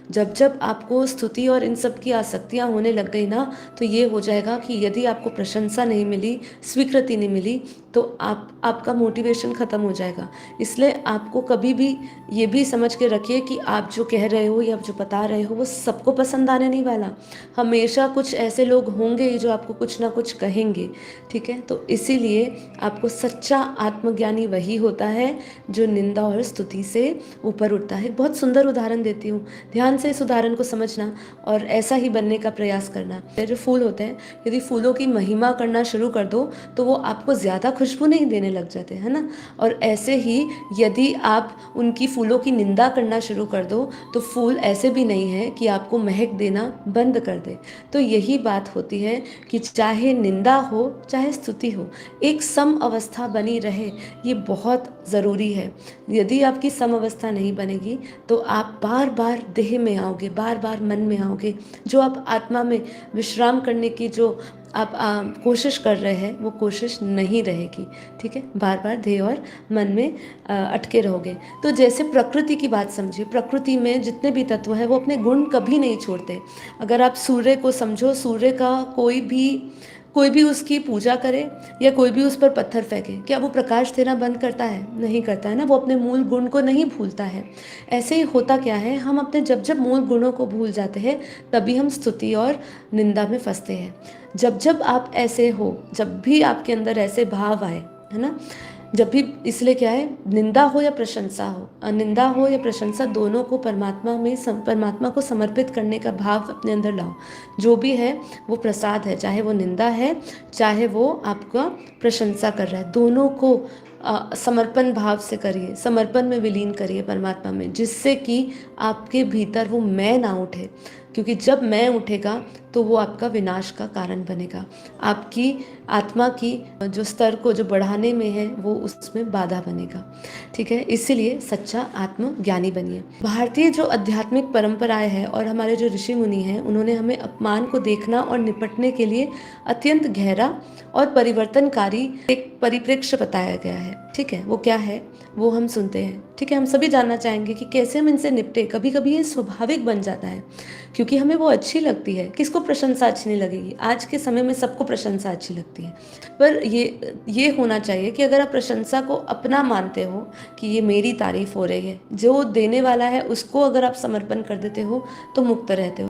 जब जब आपको स्तुति और इन सब की आसक्तियाँ होने लग गई ना, तो ये हो जाएगा कि यदि आपको प्रशंसा नहीं मिली, स्वीकृति नहीं मिली, तो आपका मोटिवेशन ख़त्म हो जाएगा। इसलिए आपको कभी भी ये भी समझ के रखिए कि आप जो कह रहे हो या जो बता रहे हो वो सबको पसंद आने नहीं वाला। हमेशा कुछ ऐसे लोग होंगे जो आपको कुछ ना कुछ कहेंगे, ठीक है? तो इसीलिए आपको सच्चा आत्मज्ञानी वही होता है जो निंदा और स्तुति से ऊपर उठता है। बहुत सुंदर उदाहरण देती हूँ, ध्यान से इस उदाहरण को समझना और ऐसा ही बनने का प्रयास करना। ये जो फूल होते हैं, यदि फूलों की महिमा करना शुरू कर दो तो वो आपको ज़्यादा खुशबू नहीं देने लग जाते, है ना? और ऐसे ही यदि आप उनकी फूलों की निंदा करना शुरू कर दो तो फूल ऐसे भी नहीं है कि आपको महक देना बंद कर दे। तो यही बात होती है कि चाहे निंदा हो चाहे स्तुति हो, एक सम अवस्था बनी रहे, ये बहुत ज़रूरी है। यदि आपकी सम अवस्था नहीं बनेगी तो आप बार बार देह में आओगे, बार बार मन में आओगे। जो आप आत्मा में विश्राम करने की जो आप कोशिश कर रहे हैं वो कोशिश नहीं रहेगी, ठीक है? बार बार देह और मन में अटके रहोगे। तो जैसे प्रकृति की बात समझिए, प्रकृति में जितने भी तत्व हैं वो अपने गुण कभी नहीं छोड़ते। अगर आप सूर्य को समझो, सूर्य का कोई भी उसकी पूजा करे या कोई भी उस पर पत्थर फेंके, क्या वो प्रकाश देना बंद करता है? नहीं करता है ना, वो अपने मूल गुण को नहीं भूलता है। ऐसे ही होता क्या है, हम अपने जब जब मूल गुणों को भूल जाते हैं तभी हम स्तुति और निंदा में फंसते हैं। जब जब आप ऐसे हो, जब भी आपके अंदर ऐसे भाव आए, है ना, जब भी, इसलिए क्या है, निंदा हो या प्रशंसा हो, निंदा हो या प्रशंसा, दोनों को परमात्मा को समर्पित करने का भाव अपने अंदर लाओ। जो भी है वो प्रसाद है, चाहे वो निंदा है चाहे वो आपका प्रशंसा कर रहा है, दोनों को समर्पण भाव से करिए, समर्पण में विलीन करिए परमात्मा में, जिससे कि आपके भीतर वो मैं ना उठे। क्योंकि जब मैं उठेगा तो वो आपका विनाश का कारण बनेगा, आपकी आत्मा की जो स्तर को जो बढ़ाने में है वो उसमें बाधा बनेगा, ठीक है? इसीलिए सच्चा आत्मज्ञानी बनिए। भारतीय जो आध्यात्मिक परंपराएं हैं और हमारे जो ऋषि मुनि हैं, उन्होंने हमें अपमान को देखना और निपटने के लिए अत्यंत गहरा और परिवर्तनकारी एक परिप्रेक्ष्य बताया गया है, ठीक है? वो क्या है वो हम सुनते हैं, ठीक है? हम सभी जानना चाहेंगे कि कैसे हम इनसे निपटे। कभी कभी ये स्वाभाविक बन जाता है क्योंकि हमें वो अच्छी लगती है। किसको प्रशंसा अच्छी नहीं लगेगी? आज के समय में सबको प्रशंसा अच्छी लगती है। पर ये होना चाहिए कि अगर आप प्रशंसा को अपना मानते हो कि ये मेरी तारीफ हो रही है, जो देने वाला है उसको अगर आप समर्पण कर देते हो तो मुक्त रहते हो।